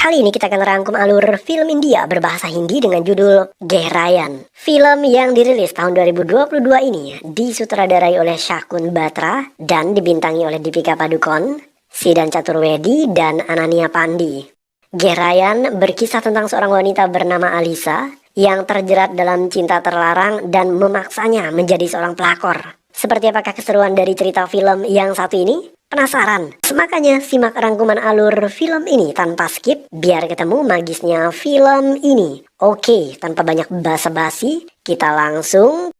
Kali ini kita akan rangkum alur film India berbahasa Hindi dengan judul Gehrayan. Film yang dirilis tahun 2022 ini disutradarai oleh Shakun Batra dan dibintangi oleh Deepika Padukone, Siddhan Chaturvedi, dan Ananya Pandey. Gehrayan berkisah tentang seorang wanita bernama Alisa yang terjerat dalam cinta terlarang dan memaksanya menjadi seorang pelakor. Seperti apakah keseruan dari cerita film yang satu ini? Penasaran? Makanya simak rangkuman alur film ini tanpa skip biar ketemu magisnya film ini. Oke, tanpa banyak basa-basi, kita langsung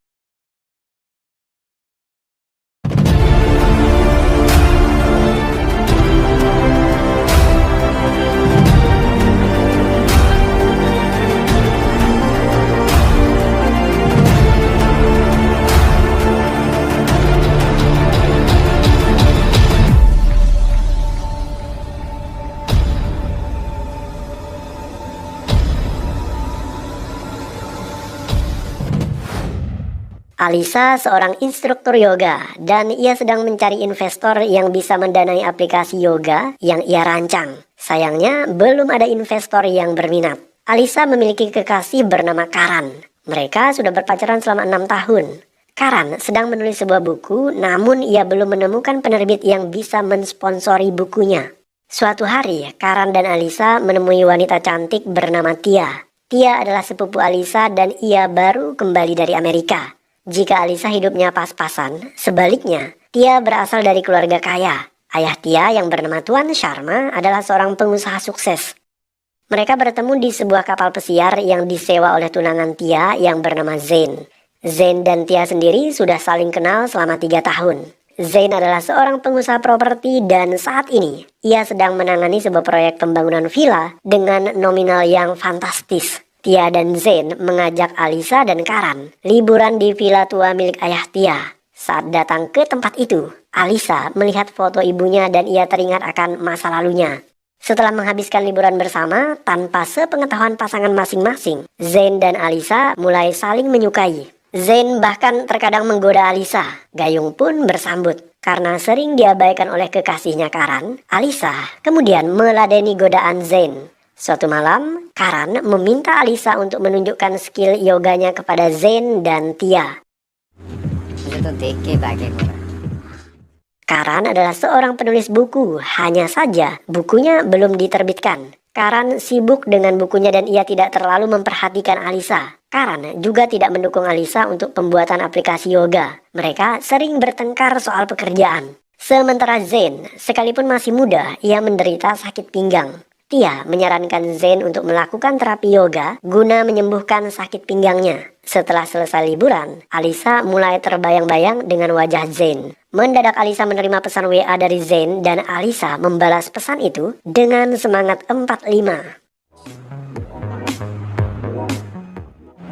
Alisa seorang instruktur yoga dan ia sedang mencari investor yang bisa mendanai aplikasi yoga yang ia rancang. Sayangnya belum ada investor yang berminat. Alisa memiliki kekasih bernama Karan. Mereka sudah berpacaran selama 6 tahun. Karan sedang menulis sebuah buku, namun ia belum menemukan penerbit yang bisa mensponsori bukunya. Suatu hari, Karan dan Alisa menemui wanita cantik bernama Tia. Tia adalah sepupu Alisa dan ia baru kembali dari Amerika. Jika Alisa hidupnya pas-pasan, sebaliknya, Tia berasal dari keluarga kaya. Ayah Tia yang bernama Tuan Sharma adalah seorang pengusaha sukses. Mereka bertemu di sebuah kapal pesiar yang disewa oleh tunangan Tia yang bernama Zain. Zain dan Tia sendiri sudah saling kenal selama 3 tahun. Zain adalah seorang pengusaha properti dan saat ini, ia sedang menangani sebuah proyek pembangunan villa dengan nominal yang fantastis. Tia dan Zain mengajak Alisa dan Karan liburan di villa tua milik ayah Tia. Saat datang ke tempat itu, Alisa melihat foto ibunya dan ia teringat akan masa lalunya. Setelah menghabiskan liburan bersama, tanpa sepengetahuan pasangan masing-masing, Zain dan Alisa mulai saling menyukai. Zain bahkan terkadang menggoda Alisa. Gayung pun bersambut. Karena sering diabaikan oleh kekasihnya Karan, Alisa kemudian meladeni godaan Zain. Suatu malam, Karan meminta Alisa untuk menunjukkan skill yoganya kepada Zain dan Tia. Karan adalah seorang penulis buku, hanya saja bukunya belum diterbitkan. Karan sibuk dengan bukunya dan ia tidak terlalu memperhatikan Alisa. Karan juga tidak mendukung Alisa untuk pembuatan aplikasi yoga. Mereka sering bertengkar soal pekerjaan. Sementara Zain, sekalipun masih muda, ia menderita sakit pinggang. Tia menyarankan Zain untuk melakukan terapi yoga guna menyembuhkan sakit pinggangnya. Setelah selesai liburan, Alisa mulai terbayang-bayang dengan wajah Zain. Mendadak Alisa menerima pesan WA dari Zain dan Alisa membalas pesan itu dengan semangat 45.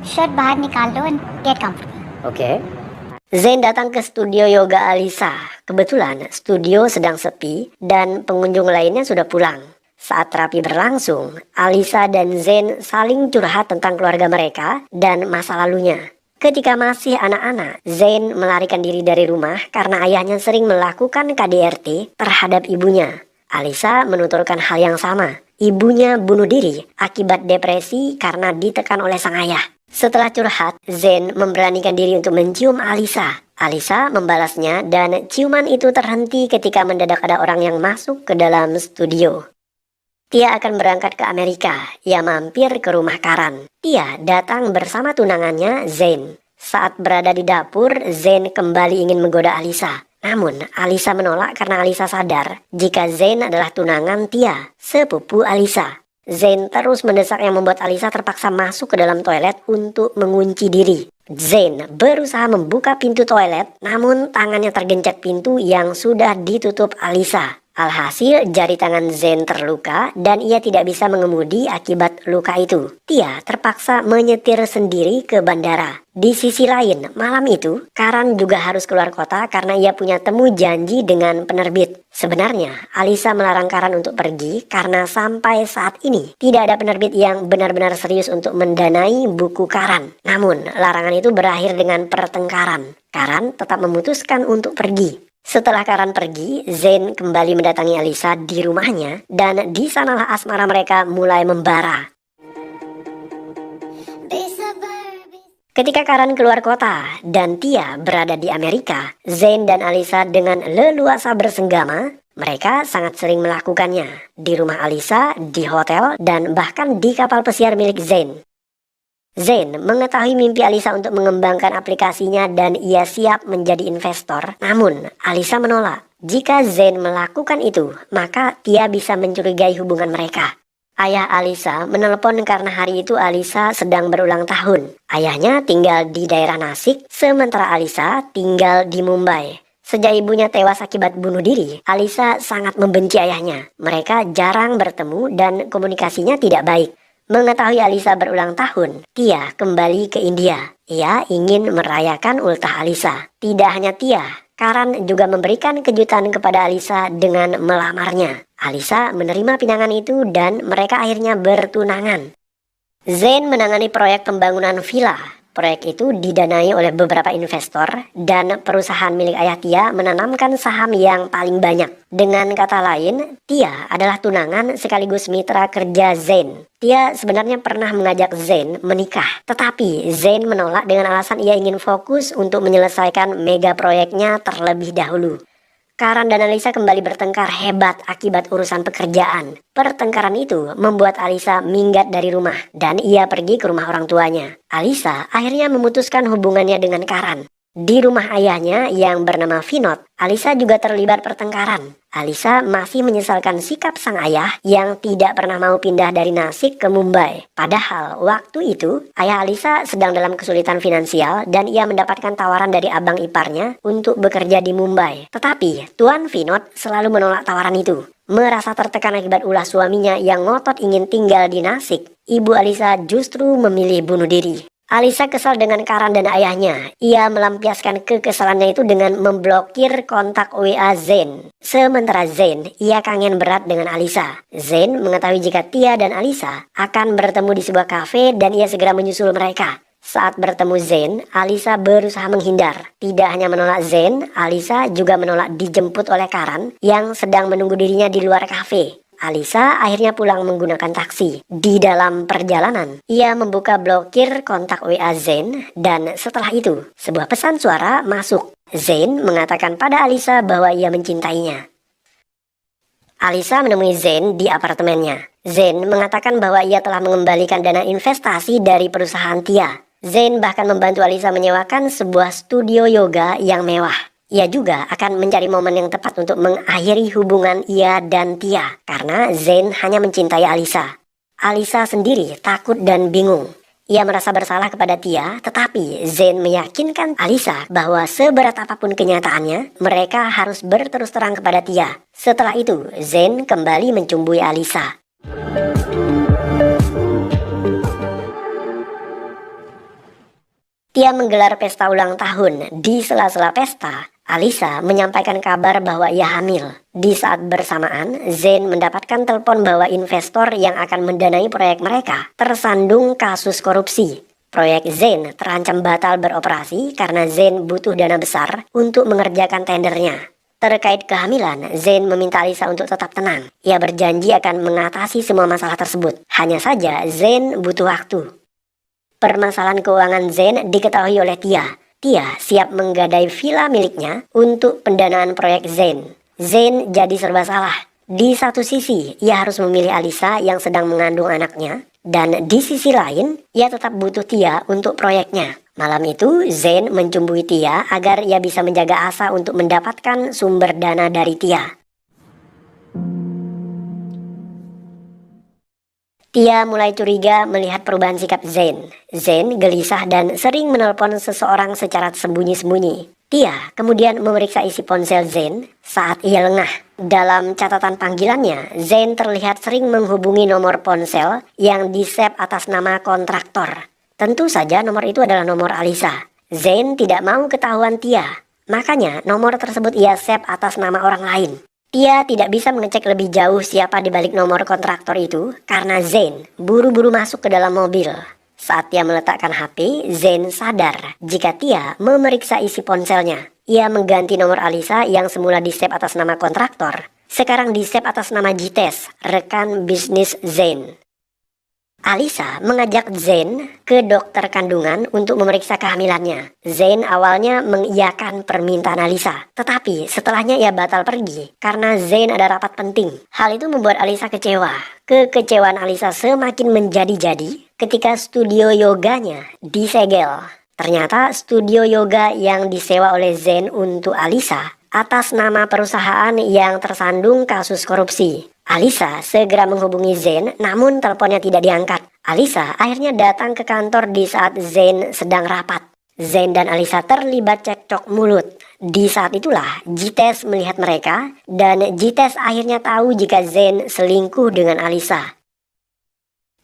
Shirt bahar nikal do and get comfortable. Oke. Zain datang ke studio yoga Alisa. Kebetulan studio sedang sepi dan pengunjung lainnya sudah pulang. Saat terapi berlangsung, Alisa dan Zain saling curhat tentang keluarga mereka dan masa lalunya. Ketika masih anak-anak, Zain melarikan diri dari rumah karena ayahnya sering melakukan KDRT terhadap ibunya. Alisa menuturkan hal yang sama. Ibunya bunuh diri akibat depresi karena ditekan oleh sang ayah. Setelah curhat, Zain memberanikan diri untuk mencium Alisa. Alisa membalasnya dan ciuman itu terhenti ketika mendadak ada orang yang masuk ke dalam studio. Tia akan berangkat ke Amerika. Ia mampir ke rumah Karan. Tia datang bersama tunangannya Zain. Saat berada di dapur, Zain kembali ingin menggoda Alisa. Namun, Alisa menolak karena Alisa sadar jika Zain adalah tunangan Tia, sepupu Alisa. Zain terus mendesak yang membuat Alisa terpaksa masuk ke dalam toilet untuk mengunci diri. Zain berusaha membuka pintu toilet, namun tangannya tergencet pintu yang sudah ditutup Alisa. Alhasil, jari tangan Zain terluka dan ia tidak bisa mengemudi akibat luka itu. Tia terpaksa menyetir sendiri ke bandara. Di sisi lain, malam itu, Karan juga harus keluar kota karena ia punya temu janji dengan penerbit. Sebenarnya, Alisa melarang Karan untuk pergi karena sampai saat ini tidak ada penerbit yang benar-benar serius untuk mendanai buku Karan. Namun, larangan itu berakhir dengan pertengkaran. Karan tetap memutuskan untuk pergi. Setelah Karan pergi, Zain kembali mendatangi Alisa di rumahnya dan di sanalah asmara mereka mulai membara. Ketika Karan keluar kota dan Tia berada di Amerika, Zain dan Alisa dengan leluasa bersenggama. Mereka sangat sering melakukannya di rumah Alisa, di hotel, dan bahkan di kapal pesiar milik Zain. Zain mengetahui mimpi Alisa untuk mengembangkan aplikasinya dan ia siap menjadi investor. Namun, Alisa menolak. Jika Zain melakukan itu, maka Tia bisa mencurigai hubungan mereka. Ayah Alisa menelpon karena hari itu Alisa sedang berulang tahun. Ayahnya tinggal di daerah Nasik, sementara Alisa tinggal di Mumbai. Sejak ibunya tewas akibat bunuh diri, Alisa sangat membenci ayahnya. Mereka jarang bertemu dan komunikasinya tidak baik. Mengetahui Alisa berulang tahun, Tia kembali ke India. Ia ingin merayakan ultah Alisa. Tidak hanya Tia, Karan juga memberikan kejutan kepada Alisa dengan melamarnya. Alisa menerima pinangan itu dan mereka akhirnya bertunangan. Zain menangani proyek pembangunan villa. Proyek itu didanai oleh beberapa investor dan perusahaan milik ayah Tia menanamkan saham yang paling banyak. Dengan kata lain, Tia adalah tunangan sekaligus mitra kerja Zain. Tia sebenarnya pernah mengajak Zain menikah, tetapi Zain menolak dengan alasan ia ingin fokus untuk menyelesaikan mega proyeknya terlebih dahulu. Karan dan Alisa kembali bertengkar hebat akibat urusan pekerjaan. Pertengkaran itu membuat Alisa minggat dari rumah dan ia pergi ke rumah orang tuanya. Alisa akhirnya memutuskan hubungannya dengan Karan. Di rumah ayahnya yang bernama Vinod, Alisa juga terlibat pertengkaran. Alisa masih menyesalkan sikap sang ayah yang tidak pernah mau pindah dari Nasik ke Mumbai. Padahal waktu itu ayah Alisa sedang dalam kesulitan finansial dan ia mendapatkan tawaran dari abang iparnya untuk bekerja di Mumbai. Tetapi Tuan Vinod selalu menolak tawaran itu. Merasa tertekan akibat ulah suaminya yang ngotot ingin tinggal di Nasik, ibu Alisa justru memilih bunuh diri. Alisa kesal dengan Karan dan ayahnya. Ia melampiaskan kekesalannya itu dengan memblokir kontak WA Zain. Sementara Zain, ia kangen berat dengan Alisa. Zain mengetahui jika Tia dan Alisa akan bertemu di sebuah kafe dan ia segera menyusul mereka. Saat bertemu Zain, Alisa berusaha menghindar. Tidak hanya menolak Zain, Alisa juga menolak dijemput oleh Karan yang sedang menunggu dirinya di luar kafe. Alisa akhirnya pulang menggunakan taksi. Di dalam perjalanan, ia membuka blokir kontak WA Zain dan setelah itu, sebuah pesan suara masuk. Zain mengatakan pada Alisa bahwa ia mencintainya. Alisa menemui Zain di apartemennya. Zain mengatakan bahwa ia telah mengembalikan dana investasi dari perusahaan Tia. Zain bahkan membantu Alisa menyewakan sebuah studio yoga yang mewah. Ia juga akan mencari momen yang tepat untuk mengakhiri hubungan ia dan Tia karena Zain hanya mencintai Alisa. Alisa sendiri takut dan bingung. Ia merasa bersalah kepada Tia, tetapi Zain meyakinkan Alisa bahwa seberat apapun kenyataannya, mereka harus berterus terang kepada Tia. Setelah itu, Zain kembali mencumbui Alisa. Tia menggelar pesta ulang tahun. Di sela-sela pesta, Alisa menyampaikan kabar bahwa ia hamil. Di saat bersamaan, Zain mendapatkan telepon bahwa investor yang akan mendanai proyek mereka tersandung kasus korupsi. Proyek Zain terancam batal beroperasi karena Zain butuh dana besar untuk mengerjakan tendernya. Terkait kehamilan, Zain meminta Alisa untuk tetap tenang. Ia berjanji akan mengatasi semua masalah tersebut. Hanya saja Zain butuh waktu. Permasalahan keuangan Zain diketahui oleh Tia. Tia siap menggadai villa miliknya untuk pendanaan proyek Zain. Zain jadi serba salah. Di satu sisi, ia harus memilih Alisa yang sedang mengandung anaknya. Dan di sisi lain, ia tetap butuh Tia untuk proyeknya. Malam itu, Zain mencumbui Tia agar ia bisa menjaga asa untuk mendapatkan sumber dana dari Tia. Tia mulai curiga melihat perubahan sikap Zain. Zain gelisah dan sering menelpon seseorang secara sembunyi-sembunyi. Tia kemudian memeriksa isi ponsel Zain saat ia lengah. Dalam catatan panggilannya, Zain terlihat sering menghubungi nomor ponsel yang di-save atas nama kontraktor. Tentu saja nomor itu adalah nomor Alisa. Zain tidak mau ketahuan Tia, makanya nomor tersebut ia save atas nama orang lain. Tia tidak bisa mengecek lebih jauh siapa di balik nomor kontraktor itu karena Zain buru-buru masuk ke dalam mobil. Saat Tia meletakkan HP, Zen sadar jika Tia memeriksa isi ponselnya. Ia mengganti nomor Alisa yang semula di-save atas nama kontraktor, sekarang di-save atas nama Jites, rekan bisnis Zen. Alisa mengajak Zen ke dokter kandungan untuk memeriksa kehamilannya. Zen awalnya mengiyakan permintaan Alisa, tetapi setelahnya ia batal pergi karena Zen ada rapat penting. Hal itu membuat Alisa kecewa. Kekecewaan Alisa semakin menjadi-jadi ketika studio yoganya disegel. Ternyata studio yoga yang disewa oleh Zen untuk Alisa atas nama perusahaan yang tersandung kasus korupsi. Alisa segera menghubungi Zen, namun teleponnya tidak diangkat. Alisa akhirnya datang ke kantor di saat Zen sedang rapat. Zen dan Alisa terlibat cekcok mulut. Di saat itulah Jites melihat mereka, dan Jites akhirnya tahu jika Zen selingkuh dengan Alisa.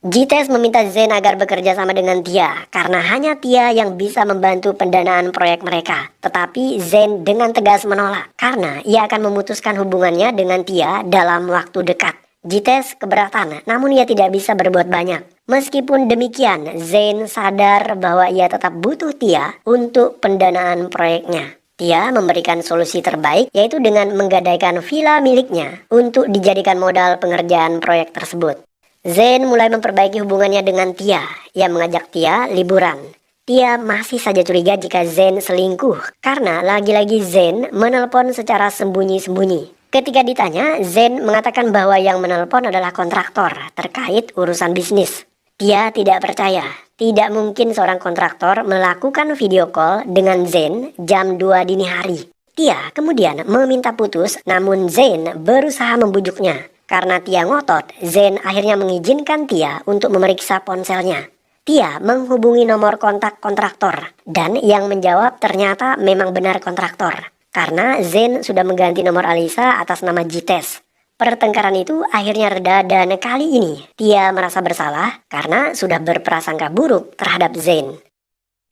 Jites meminta Zen agar bekerja sama dengan Tia, karena hanya Tia yang bisa membantu pendanaan proyek mereka. Tetapi Zen dengan tegas menolak, karena ia akan memutuskan hubungannya dengan Tia dalam waktu dekat. Jites keberatan, namun ia tidak bisa berbuat banyak. Meskipun demikian, Zen sadar bahwa ia tetap butuh Tia untuk pendanaan proyeknya. Tia memberikan solusi terbaik, yaitu dengan menggadaikan villa miliknya untuk dijadikan modal pengerjaan proyek tersebut. Zen mulai memperbaiki hubungannya dengan Tia. Ia mengajak Tia liburan. Tia masih saja curiga jika Zen selingkuh, karena lagi-lagi Zen menelpon secara sembunyi-sembunyi. Ketika ditanya, Zen mengatakan bahwa yang menelpon adalah kontraktor terkait urusan bisnis. Tia tidak percaya. Tidak mungkin seorang kontraktor melakukan video call dengan Zen jam 2 dini hari. Tia kemudian meminta putus, namun Zen berusaha membujuknya. Karena Tia ngotot, Zen akhirnya mengizinkan Tia untuk memeriksa ponselnya. Tia menghubungi nomor kontak kontraktor, dan yang menjawab ternyata memang benar kontraktor. Karena Zen sudah mengganti nomor Alisa atas nama Jites. Pertengkaran itu akhirnya reda, dan kali ini Tia merasa bersalah karena sudah berprasangka buruk terhadap Zen.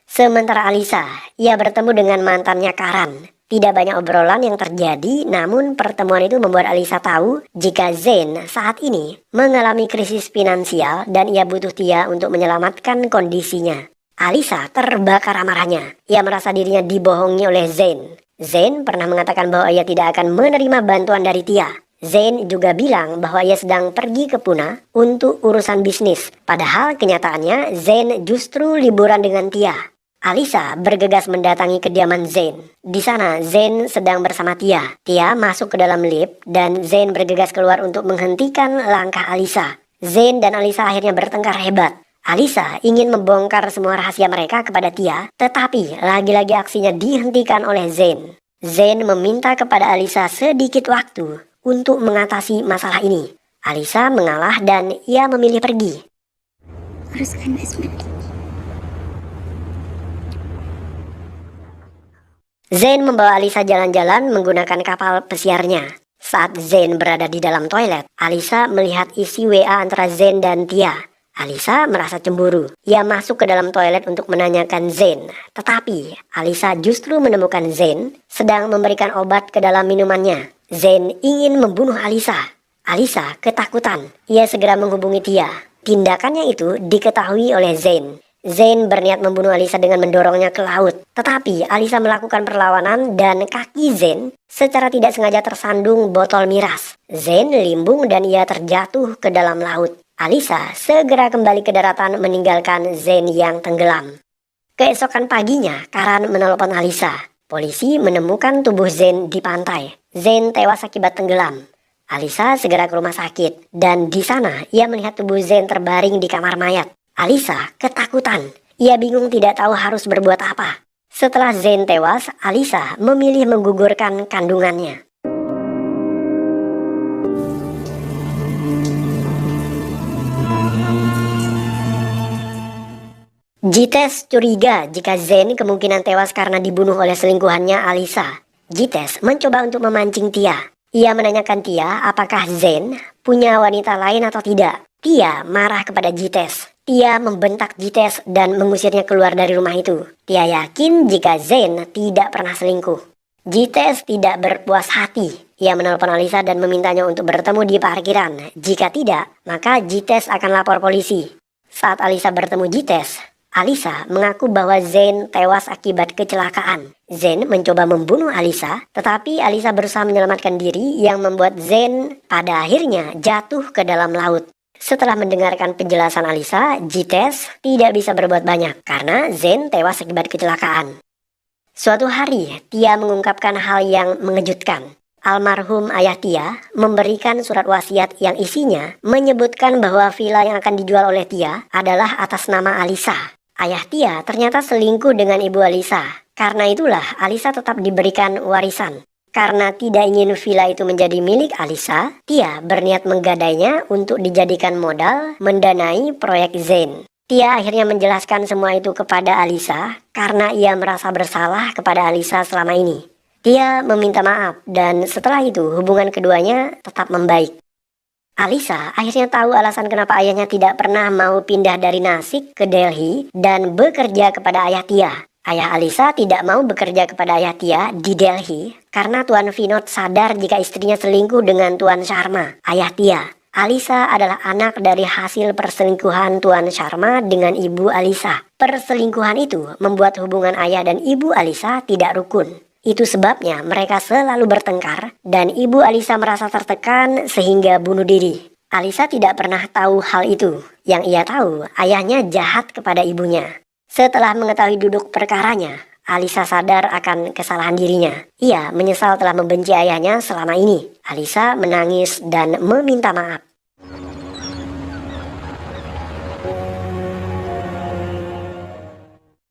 Sementara Alisa, ia bertemu dengan mantannya Karan. Tidak banyak obrolan yang terjadi, namun pertemuan itu membuat Alisa tahu jika Zen saat ini mengalami krisis finansial dan ia butuh Tia untuk menyelamatkan kondisinya. Alisa terbakar amarahnya. Ia merasa dirinya dibohongi oleh Zen. Zen pernah mengatakan bahwa ia tidak akan menerima bantuan dari Tia. Zen juga bilang bahwa ia sedang pergi ke Pune untuk urusan bisnis. Padahal kenyataannya Zen justru liburan dengan Tia. Alisa bergegas mendatangi kediaman Zen. Di sana Zen sedang bersama Tia. Tia masuk ke dalam lift dan Zen bergegas keluar untuk menghentikan langkah Alisa. Zen dan Alisa akhirnya bertengkar hebat. Alisa ingin membongkar semua rahasia mereka kepada Tia, tetapi lagi-lagi aksinya dihentikan oleh Zen. Zen meminta kepada Alisa sedikit waktu untuk mengatasi masalah ini. Alisa mengalah dan ia memilih pergi. Harus investment. Zen membawa Alisa jalan-jalan menggunakan kapal pesiarnya. Saat Zen berada di dalam toilet, Alisa melihat isi WA antara Zen dan Tia. Alisa merasa cemburu. Ia masuk ke dalam toilet untuk menanyakan Zen. Tetapi Alisa justru menemukan Zen sedang memberikan obat ke dalam minumannya. Zen ingin membunuh Alisa. Alisa ketakutan. Ia segera menghubungi Tia. Tindakannya itu diketahui oleh Zen. Zen berniat membunuh Alisa dengan mendorongnya ke laut. Tetapi Alisa melakukan perlawanan dan kaki Zen secara tidak sengaja tersandung botol miras. Zen limbung dan ia terjatuh ke dalam laut. Alisa segera kembali ke daratan meninggalkan Zen yang tenggelam. Keesokan paginya, Karan menelpon Alisa. Polisi menemukan tubuh Zen di pantai. Zen tewas akibat tenggelam. Alisa segera ke rumah sakit dan di sana ia melihat tubuh Zen terbaring di kamar mayat. Alisa ketakutan. Ia bingung tidak tahu harus berbuat apa. Setelah Zen tewas, Alisa memilih menggugurkan kandungannya. Jites curiga jika Zen kemungkinan tewas karena dibunuh oleh selingkuhannya Alisa. Jites mencoba untuk memancing Tia. Ia menanyakan Tia apakah Zen punya wanita lain atau tidak. Tia marah kepada Jites. Tia membentak Jites dan mengusirnya keluar dari rumah itu. Tia yakin jika Zen tidak pernah selingkuh. Jites tidak berpuas hati. Ia menelpon Alisa dan memintanya untuk bertemu di parkiran. Jika tidak, maka Jites akan lapor polisi. Saat Alisa bertemu Jites, Alisa mengaku bahwa Zain tewas akibat kecelakaan. Zain mencoba membunuh Alisa, tetapi Alisa berusaha menyelamatkan diri yang membuat Zain pada akhirnya jatuh ke dalam laut. Setelah mendengarkan penjelasan Alisa, Jites tidak bisa berbuat banyak karena Zain tewas akibat kecelakaan. Suatu hari, Tia mengungkapkan hal yang mengejutkan. Almarhum ayah Tia memberikan surat wasiat yang isinya menyebutkan bahwa villa yang akan dijual oleh Tia adalah atas nama Alisa. Ayah Tia ternyata selingkuh dengan ibu Alisa. Karena itulah Alisa tetap diberikan warisan. Karena tidak ingin villa itu menjadi milik Alisa, Tia berniat menggadainya untuk dijadikan modal mendanai proyek Zain. Tia akhirnya menjelaskan semua itu kepada Alisa karena ia merasa bersalah kepada Alisa selama ini. Tia meminta maaf dan setelah itu hubungan keduanya tetap membaik. Alisa akhirnya tahu alasan kenapa ayahnya tidak pernah mau pindah dari Nasik ke Delhi dan bekerja kepada ayah Tia. Ayah Alisa tidak mau bekerja kepada ayah Tia di Delhi karena Tuan Vinod sadar jika istrinya selingkuh dengan Tuan Sharma, ayah Tia. Alisa adalah anak dari hasil perselingkuhan Tuan Sharma dengan ibu Alisa. Perselingkuhan itu membuat hubungan ayah dan ibu Alisa tidak rukun. Itu sebabnya mereka selalu bertengkar dan ibu Alisa merasa tertekan sehingga bunuh diri. Alisa tidak pernah tahu hal itu. Yang ia tahu, ayahnya jahat kepada ibunya. Setelah mengetahui duduk perkaranya, Alisa sadar akan kesalahan dirinya. Ia menyesal telah membenci ayahnya selama ini. Alisa menangis dan meminta maaf.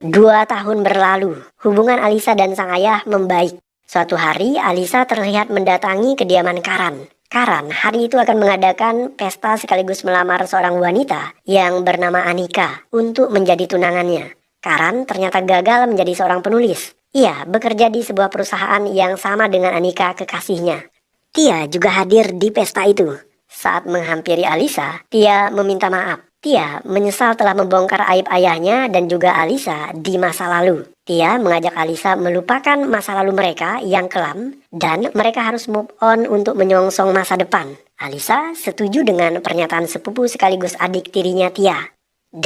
Dua tahun berlalu, hubungan Alisa dan sang ayah membaik. Suatu hari, Alisa terlihat mendatangi kediaman Karan. Karan hari itu akan mengadakan pesta sekaligus melamar seorang wanita yang bernama Anika untuk menjadi tunangannya. Karan ternyata gagal menjadi seorang penulis. Ia bekerja di sebuah perusahaan yang sama dengan Anika kekasihnya. Tia juga hadir di pesta itu. Saat menghampiri Alisa, Tia meminta maaf. Tia menyesal telah membongkar aib ayahnya dan juga Alisa di masa lalu. Tia mengajak Alisa melupakan masa lalu mereka yang kelam dan mereka harus move on untuk menyongsong masa depan. Alisa setuju dengan pernyataan sepupu sekaligus adik tirinya Tia.